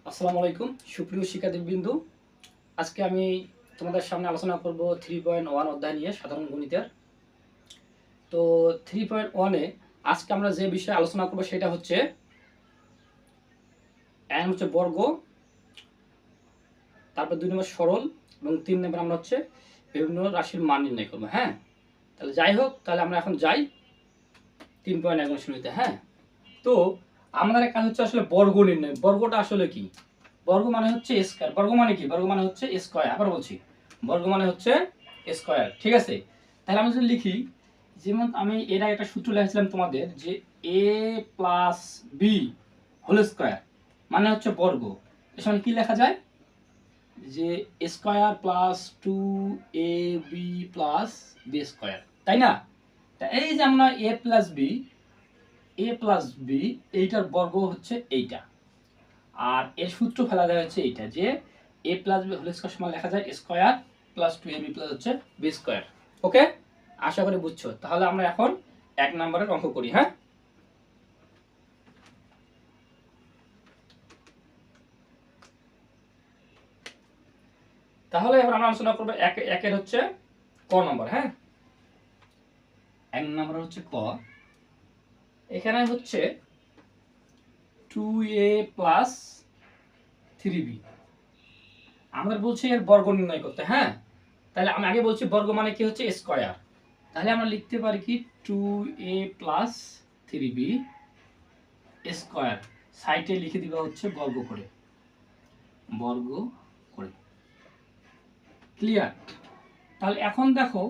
আসসালামু আলাইকুম সুপ্রিয় শিক্ষার্থীবৃন্দু। আজকে আমি তোমাদের সামনে আলোচনা করব 3.1 অধ্যায় নিয়ে সাধারণ গণিতের। তো 3.1-এ আজকে আমরা যে বিষয়ে আলোচনা করব সেটা হচ্ছে বর্গ, তারপর 2 নম্বর সরল এবং 3 নম্বর আমরা হচ্ছে বিভিন্ন রাশির মান নির্ণয় করব। হ্যাঁ, তাহলে যাই হোক, তাহলে আমরা এখন যাই 3.1 শুরুতে। হ্যাঁ, তো আমাদের কাজ হচ্ছে আসলে বর্গ নির্ণয়। বর্গটা আসলে কি? বর্গ মানে হচ্ছে স্কয়ার। বর্গ মানে কি? বর্গ মানে হচ্ছে স্কয়ার। আবার বলছি, বর্গ মানে হচ্ছে স্কয়ার। ঠিক আছে, তাহলে আমি যদি লিখি, যেমন আমি এর আগে একটা সূত্র লিখেছিলাম তোমাদের, যে a plus B whole square মানে হচ্ছে বর্গ। এর সঙ্গে কি লেখা যায়? যে square plus 2ab plus B square, তাই না? তা এই যে আমরা a প্লাস বি এইটার বর্গ হচ্ছে এইটা, আর এর সূত্র ফেলা যায় হচ্ছে এইটা, যে a plus B whole square সমান লেখা যায় স্কয়ার প্লাস 2ab প্লাস হচ্ছে বি স্কয়ার। ওকে, আশা করি বুঝছো। তাহলে আমরা এখন 1 নম্বরের অঙ্ক করি। হ্যাঁ, তাহলে এবার আমরা আলোচনা করব একের হচ্ছে ক নম্বর। হ্যাঁ, 1 নম্বর হচ্ছে ক। এখানে হচ্ছে 2a প্লাস 3b আমাদের বলছে এর বর্গ নির্ণয় করতে। হ্যাঁ, তাহলে আমি আগে বলছি বর্গ মানে কি হচ্ছে স্কয়ার। তাহলে আমরা লিখতে পারি কি 2a প্লাস 3b স্কয়ার, সাইডে লিখে দিবা হচ্ছে বর্গ করে, বর্গ করে। ক্লিয়ার? তাহলে এখন দেখো,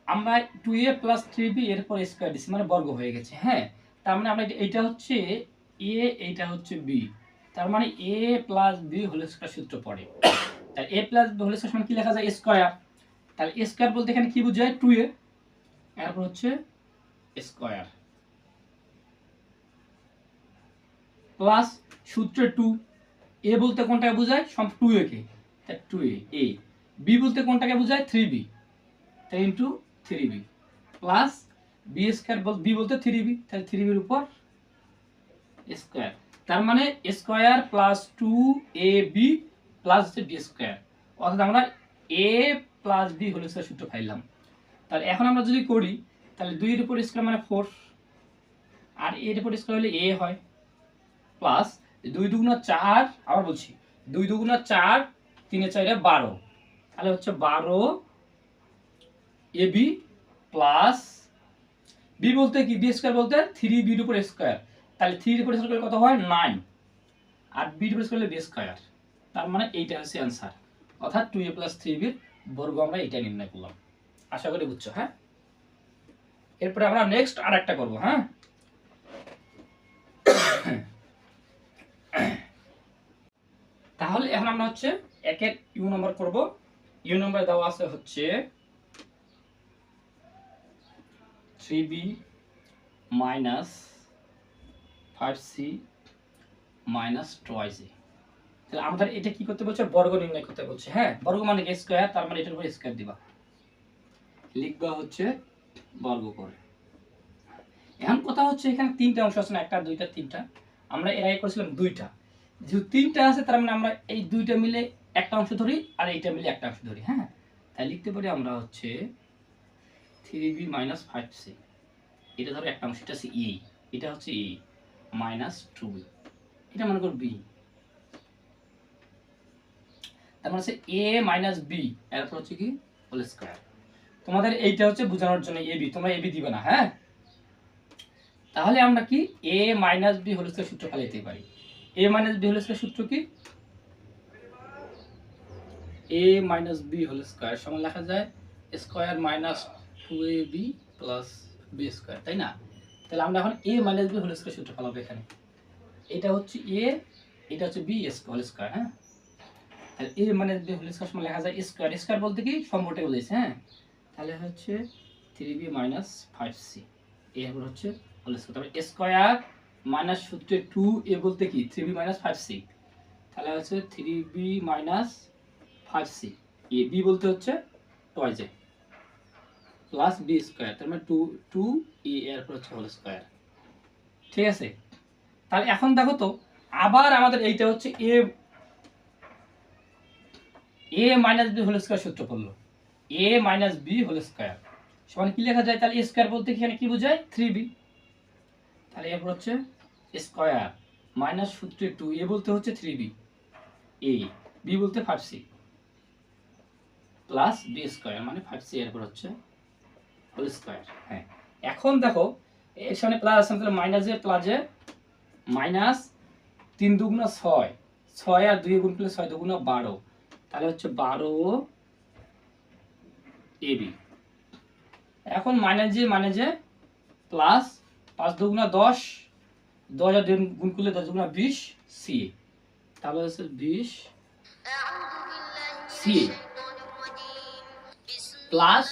আমরা 2a প্লাস 3b এরপর স্কয়ার দিচ্ছি মানে বর্গ হয়ে গেছে। হ্যাঁ, তার মানে আমরা এইটা হচ্ছে a, এইটা হচ্ছে b, তার মানে a plus b whole square সূত্র পড়ে। তাহলে a plus b whole square সমান কি লেখা যায়? স্কয়ার। তাহলে স্কয়ার বলতে এখানে কি বোঝায়? 2a, এরপর হচ্ছে স্কয়ার প্লাস সূত্রে 2, এ বলতে কোনটাকে বোঝায়? সব 2a কে, তাই 2a। এ বি বলতে কোনটাকে বোঝায়? 3b, তাই into 3b plus B square, b বলতে 3b, তাহলে 3b এর উপর স্কয়ার। তার মানে square plus 2ab plus b square, অর্থাৎ আমরা a plus b whole square সূত্র পাইলাম। তাহলে এখন আমরা যদি করি, তাহলে 2 এর উপর স্কয়ার মানে 4, আর এর উপর স্কয়ার হলে a হয়, প্লাস 2 দুগুণা 4, আবার বলছি 2 দুগুণা 4, 3 এ 4 এ 12, তাহলে হচ্ছে 12 ab প্লাস বি বলতে কি? বি স্কয়ার বলতে 3b এর উপর স্কয়ার, তাহলে 3 এর উপর স্কয়ার করলে কত হয়? 9, আর বি এর উপর স্কয়ার হলে বি স্কয়ার। তার মানে এইটা হচ্ছে आंसर, অর্থাৎ 2a প্লাস 3b এর বর্গ আমরা এটা নির্ণয় করলাম। আশা করি বুঝছো। হ্যাঁ, এরপরে আমরা নেক্সট আরেকটা করব। হ্যাঁ, তাহলে এখন আমরা হচ্ছে একের ইউ নম্বর করব। ইউ নম্বর দেওয়া আছে হচ্ছে 3b minus 5c minus 2ac। তাহলে আমাদের এটা কি করতে বলছে? বর্গ নির্ণয় করতে বলছে। হ্যাঁ, বর্গ মানে কি? স্কয়ার, তার মানে এটার উপর স্কয়ার দিবা, লিখবা হচ্ছে বর্গ করে। এখন কথা হচ্ছে এখানে তিনটা অংশ আছে না, একটা দুইটা তিনটা, আমরা এর আগে করেছিলাম দুইটা, যেহেতু তিনটা আছে তার মানে আমরা এই দুইটা মিলে একটা অংশ ধরি আর এইটা মিলে একটা অংশ ধরি। হ্যাঁ, তাই লিখতে পারি আমরা হচ্ছে 3b মাইনাস 5c, এটা ধরো একটা অংশ, এটা হচ্ছে এ, এটা হচ্ছে এ মাইনাস 2b, এটা মনে করো বি, তার মানে হচ্ছে এ মাইনাস বি, এরপর হচ্ছে কি হোল স্কয়ার। তোমাদের এইটা হচ্ছে বোঝানোর জন্য এ বি, তোমরা এ বি দিবে না। হ্যাঁ, তাহলে আমরা কি a minus b whole square সূত্র ফেলাইতে পারি। a minus b whole square সূত্র কি? a minus b whole square সমান লেখা যায় square minus 2ab plus B square, তাই না? তাহলে আমরা এখন a minus b whole square সূত্র ফেলাবো এখানে। এটা হচ্ছে a, এটা হচ্ছে b হোল স্কয়ার। হ্যাঁ, তাহলে a minus b whole square সমান লেখা যায় স্কয়ার, স্কয়ার বলতে কি? সম্পর্কটা বোঝাইছে। হ্যাঁ, তাহলে হচ্ছে 3b মাইনাস 5c, এর হচ্ছে হোল স্কয়ার। তারপরে স্কয়ার মাইনাস সূত্রে 2a বলতে কি? 3b মাইনাস 5c, তাহলে হচ্ছে 3b minus 5c, A B বলতে হচ্ছে টয়েস এ প্লাস বি স্কয়ার, তার মানে 2 এ এর পর হচ্ছে হোল স্কয়ার। ঠিক আছে, তাহলে এখন দেখো তো আবার আমাদের এইটা হচ্ছে এ মাইনাস বি হোল স্কয়ার সূত্র করলো, এ মাইনাস বি হোল স্কয়ার সমান কি লেখা যায়? তাহলে এ স্কয়ার বলতে এখানে কি বোঝায়? 3b। তাহলে এরপর হচ্ছে স্কয়ার মাইনাস সূত্রে 2, এ বলতে হচ্ছে 3b, এ বি বলতে 5c প্লাস বি স্কয়ার মানে 5c, এরপর হচ্ছে হোল স্কয়ার। হ্যাঁ, এখন দেখো এর সামনে প্লাস আছে, তাহলে মাইনাসে প্লাসে মাইনাস 3 দুগুণা 6, 6 আর 2 গুণ করলে 6 দুগুণা 12, তাহলে হচ্ছে 12 এবি। এখন মাইনাসে প্লাস 5 দুগুণা 10, 10 আর 2 গুণ করলে 10 দুগুণা 20 সি, তাহলে হচ্ছে 20 C plus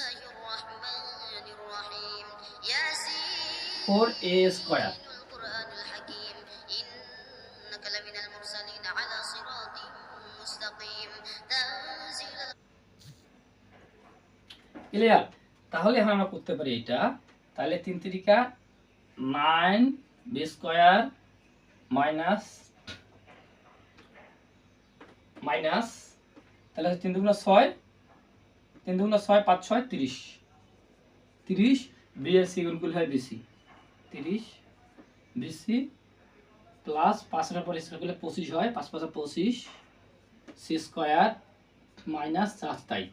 4a square. Clear? তাহলে এখন আমরা করতে পারি এটা, তাহলে 3 3 9 বি স্কয়ার মাইনাস তাহলে 3 দুগুণা 6, 3 দুগুণা 6 5 6 30, 30 বি এর সি গুণ করলে হয় বিসি, 30 বিসি প্লাস 5 এর পর স্কয়ার করলে 25 হয়, 5 5 25 সি স্কয়ার মাইনাস 4 তাই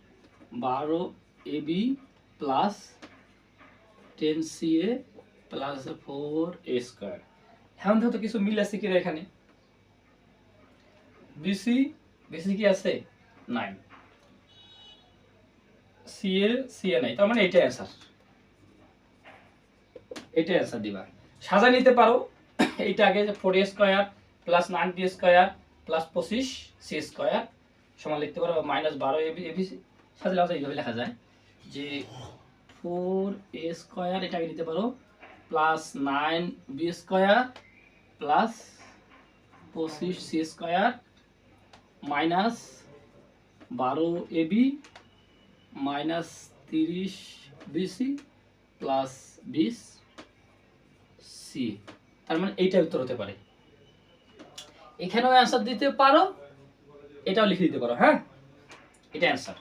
12 AB plus 10ca plus 4a square. এখন তো কিছু মিল আছে কি এখানে? বিসি কি আছে? 9, সিএ নাই, তার মানে এইটাই অ্যান্সার দিবা। সাজা নিতে পারো এইটা আগে, যে 4a square plus 9b square plus 25 c square সমান লিখতে পারো মাইনাস 12 এবি সাজালে এইভাবে লেখা যায় যে 4a স্কয়ার, এটা আগে নিতে পারো, plus 9b square plus 25 c square minus 12ab minus 30 b c plus 20 c, তার মানে এইটা উত্তর হতে পারে। এখানেও অ্যান্সার দিতে পারো, এটাও লিখে দিতে পারো। হ্যাঁ, এটা অ্যান্সার।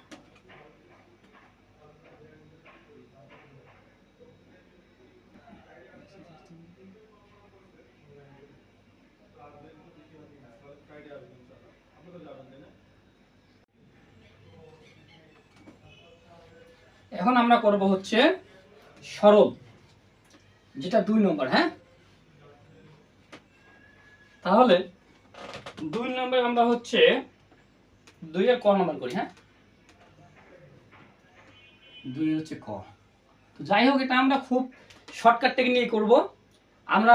এখন আমরা করব হচ্ছে সরল, যেটা 2 নম্বর। হ্যাঁ, তাহলে 2 নম্বরে আমরা হচ্ছে 2 এর ক নম্বর করি। হ্যাঁ, 2 হচ্ছে ক। তো যাই হোক, এটা আমরা খুব শর্টকাট টেকনিক করব। আমরা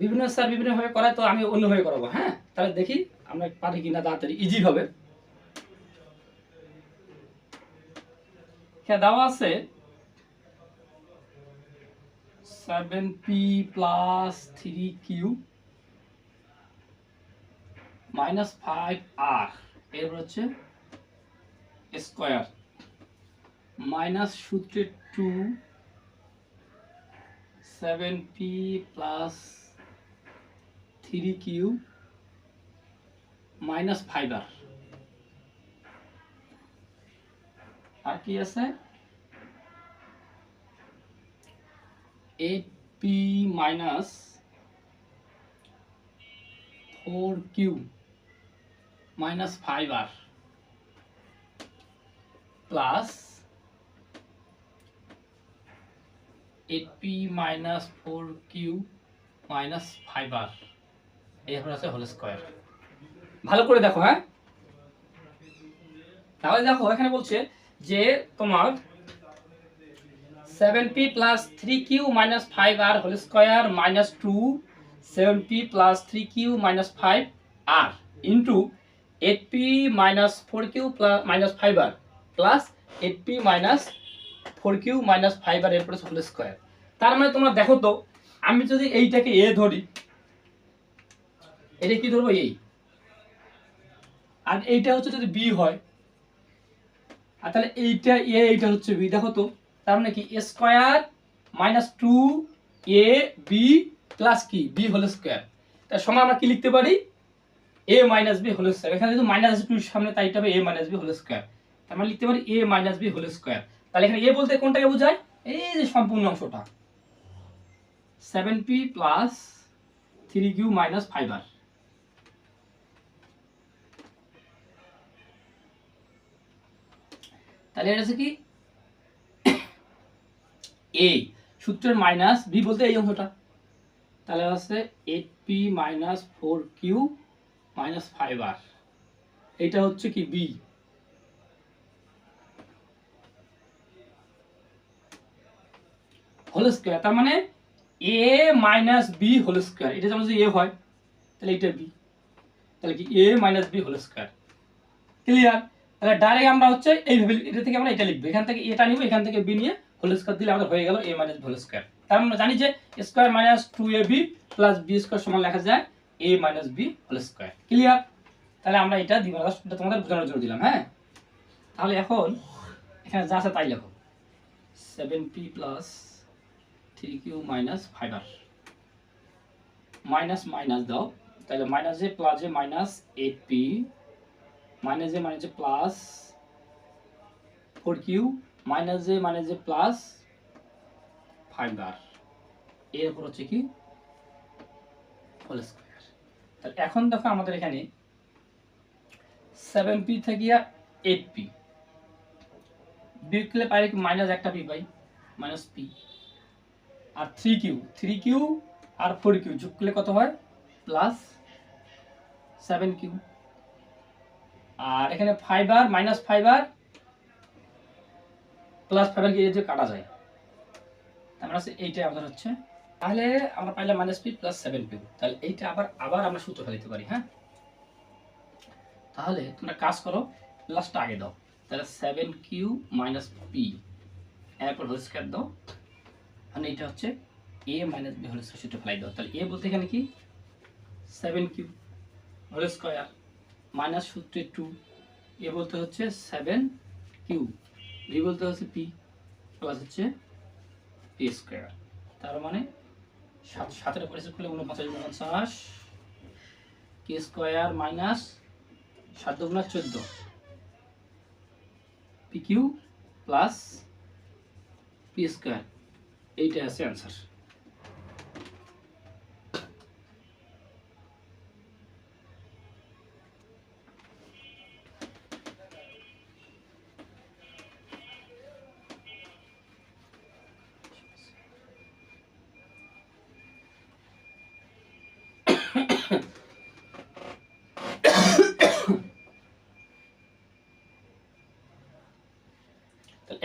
বিভিন্ন স্যার বিভিন্নভাবে করায়, তো আমি অন্যভাবে করাবো। হ্যাঁ, তাহলে দেখি আমরা পারি কিনা তাড়াতাড়ি ইজি হবে। হ্যাঁ, দেওয়া আছে 7p plus 3q minus 5r, এরপর হচ্ছে স্কয়ার মাইনাস সূত্রে 2 7p plus 3q minus 5r, আর কি আছে 8p minus 4q minus 5r plus 8p minus 4q minus 5r, এরপর আছে হোল স্কয়ার। ভালো করে দেখো। হ্যাঁ, তাহলে দেখো এখানে বলছে যে তোমার 7p plus 3q minus 5r whole square minus 2 7p plus 3q minus 5r into 8p minus 4q minus 5r plus 8p minus 4q minus 5r এর পরে হোল স্কয়ার। তার মানে তোমরা দেখো তো, আমি যদি এইটাকে a ধরি, এটা কি ধরবো? এই, আর এইটা হচ্ছে যদি b হয়, আর তাহলে এইটা a, এইটা হচ্ছে b। দেখো তো, তার মানে কি a square minus 2ab plus কি b হোল স্কয়ার। তার সমান আমরা কি লিখতে পারি, a minus b whole square. এখানে যেহেতু মাইনাস আছে 2 এর সামনে, তাই এটা হবে a minus b whole square. তার মানে লিখতে পারি a minus b whole square. তাহলে এখানে a বলতে কোনটাকে বোঝায়, এই যে সম্পূর্ণ অংশটা 7p plus 3q minus 5r। তাহলে এটা হচ্ছে কি a সূত্রের মাইনাস b বলতে এই অংশটা, তাহলে হচ্ছে 8p minus 4q minus 5r। এইটা হচ্ছে কি b। হোল স্কয়ার, তার মানে a minus b whole square. এটা যেমন যদি a হয় তাহলে এটা b, তাহলে কি a minus b whole square. Clear? তাহলে ডাইরেক্ট আমরা হচ্ছে এইভাবে এটা থেকে আমরা এটা লিখবো, এখান থেকে এটা নিব, এখান থেকে b নিয়ে হোল স্কয়ার দিলে আমাদের হয়ে গেল a minus b whole square. তার মানে আমরা জানি যে square minus 2ab plus b square সমান লেখা যায় a minus b whole square. Clear? তাহলে আমরা এটা দিব, এটা তোমাদের বোঝানোর জন্য দিলাম। হ্যাঁ, তাহলে এখন এখানে যা আছে তাই লেখো, 7p plus 3q minus 5r minus minus দাও, তাহলে মাইনাস এ প্লাস এ মাইনাস 8p মাইনাস এ প্লাস 4q মাইনাস এ প্লাস 5r এর উপর হচ্ছে কি হোল স্কয়ার। তাহলে এখন দেখো আমাদের এখানে 7p থেকে 8p বিয়োগ করলে পাই মাইনাস একটা p পাই, মাইনাস p, আর 3q আর 4q যোগ করলে কত হয় প্লাস 7q, আর এখানে 5r minus 5r plus 5r কি যে কাটা যায়, আমরা এইটা আমাদের হচ্ছে, তাহলে আমরা পাইলাম মাইনাস p প্লাস 7q। তাহলে এইটা আবার আমরা সূত্র ফেলতে পারি। হ্যাঁ, তাহলে তোমরা কাজ করো, প্লাসটা আগে দাও, তাহলে 7q মাইনাস p এরপর হোল স্কয়ার দাও, মানে এটা হচ্ছে a minus b whole square সূত্র ফেলাই দাও। তাহলে a বলতে এখানে কি 7q হোল স্কয়ার মাইনাস সূত্রে 2, a বলতে হচ্ছে 7q, b বলতে হচ্ছে p প্লাস হচ্ছে p স্কয়ার। তার মানে 7 এর পরিচয় করলে 49 k square minus 7 × 14 pq plus p square. এইটা আছে आंसर।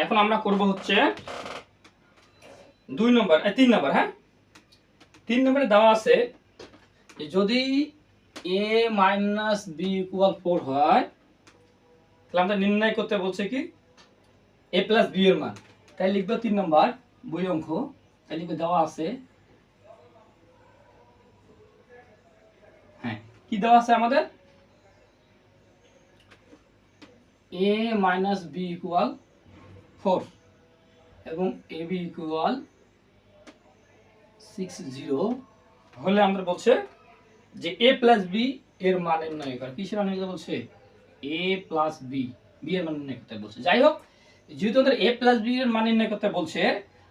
এখন আমরা করব হচ্ছে 2 নম্বর 3 নম্বর। হ্যাঁ, 3 নম্বরে দেওয়া আছে যদি a মাইনাস b ইকুয়াল 4 হয়, তাহলে আমরা নির্ণয় করতে বলছে কি a প্লাস b এর মান। তাই লিখবো 3 নম্বর বই অঙ্ক, তাই লিখবে দেওয়া আছে, হ্যাঁ কি দেওয়া আছে আমাদের, a মাইনাস b ইকুয়াল 4 এবং ab ইকুয়াল 60 হলে আমরা বলছে যে a প্লাস b এর মান নির্ণয় কর। কিসের মান নির্ণয় বলছে, a প্লাস b এর মান নির্ণয় করতে বলছে। যাই হোক, যেহেতু আমাদের a প্লাস b এর মান নির্ণয় করতে বলছে,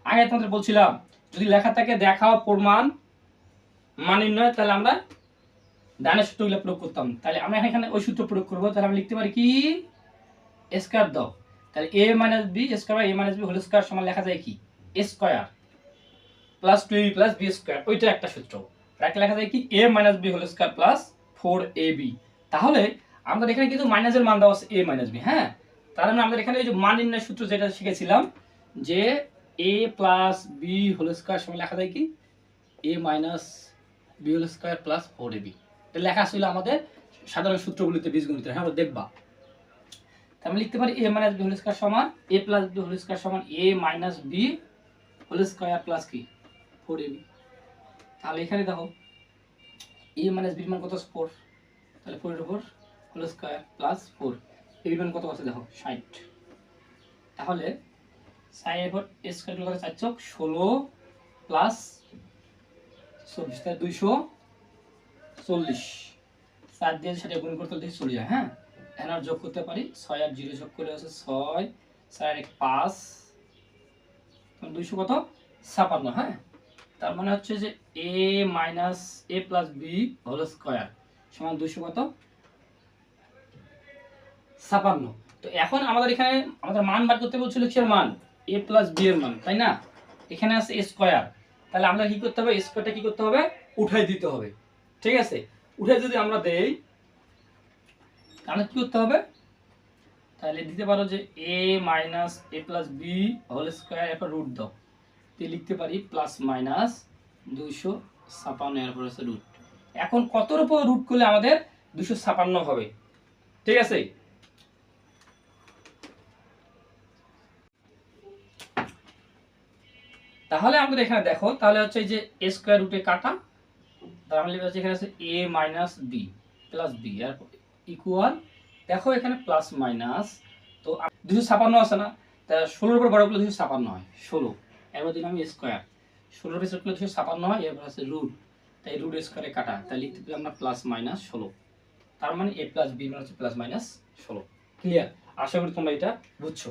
আগে তোমাদের বলছিলাম যদি লেখা থাকে দেখাও প্রমাণ মান নির্ণয়, তাহলে আমরা ডানের সূত্রগুলো প্রয়োগ করতাম। তাহলে আমরা এখানে ওই সূত্র প্রয়োগ করব। তাহলে আমরা লিখতে পারি কি স্কয়ার দাও, তাহলে a minus b square a minus b whole square সমান লেখা যায় কি square plus 2ab plus b square, ওইটা একটা সূত্র। রাখলে লেখা যায় কি a minus b whole square plus 4ab। তাহলে আমাদের এখানে কিন্তু মাইনাসের মান দেওয়া আছে a মাইনাস b। হ্যাঁ, তার মানে আমাদের এখানে এই যে মান নির্ণয় সূত্র যেটা শিখেছিলাম যে a plus b whole square সমান লেখা যায় কি a minus b whole square plus 4ab। এটা লেখা ছিল আমাদের সাধারণ সূত্রগুলিতে বীজগণিত। হ্যাঁ, আমরা দেখবা। তাহলে লিখতে পারি a minus b whole square সমান a plus b whole square সমান a minus b whole square plus কি 4ab। তাহলে এখানে দেখো a মাইনাস b এর মান কত 4, তাহলে 4 এর উপর হোল স্কয়ার প্লাস 4, এর মান কত আছে দেখো 60। তাহলে 60 এর উপর a স্কয়ার কত 4 চক 16 প্লাস 24 তাহলে 200 40, 4 দিয়ে সেটা গুণ করতে দেখি চলে যায়। হ্যাঁ, এখন আর যোগ করতে পারি, 6 আর 0 যোগ করলে হচ্ছে 6, 4 আর 1 5, 200 কত 56। হ্যাঁ, তার মানে হচ্ছে যে a minus a plus B whole square সমান 200 কত 56। তো এখন আমাদের এখানে আমাদের মান বার করতে বলছিল কিসের মান, a প্লাস b এর মান, তাই না? এখানে আছে a স্কয়ার, তাহলে আমরা কি করতে হবে, স্কয়ারটা কি করতে হবে, উঠাই দিতে হবে। ঠিক আছে, উঠে যদি আমরা দেই তাহলে কি করতে হবে, তাহলে দিতে পারো যে a minus a plus B whole square, এরপর রুট দাও, তো লিখতে পারি প্লাস মাইনাস 256 এরপর আছে রুট। এখন কতর উপর রুট করলে আমাদের 256 হবে? ঠিক আছে, তাহলে আমাদের এখানে দেখো, তাহলে হচ্ছে এই যে a স্কয়ার রুটে কাটা, তাহলে এখানে আছে a minus b plus b r equal, দেখো এখানে প্লাস মাইনাস, তো 256 আছে না, তা 16 উপর বড় করলে 256 হয়, 16 এরপর দিন আমি স্কয়ার, 16 উপর স্কয়ার করলে 256 হয়, এরপর আছে রুট, তাই রুট স্কয়ারে কাটা, তাই লিখতে পারি আমরা প্লাস মাইনাস 16। তার মানে a প্লাস বি মানে হচ্ছে প্লাস মাইনাস 16। ক্লিয়ার? আশা করি তোমরা এটা বুঝছো।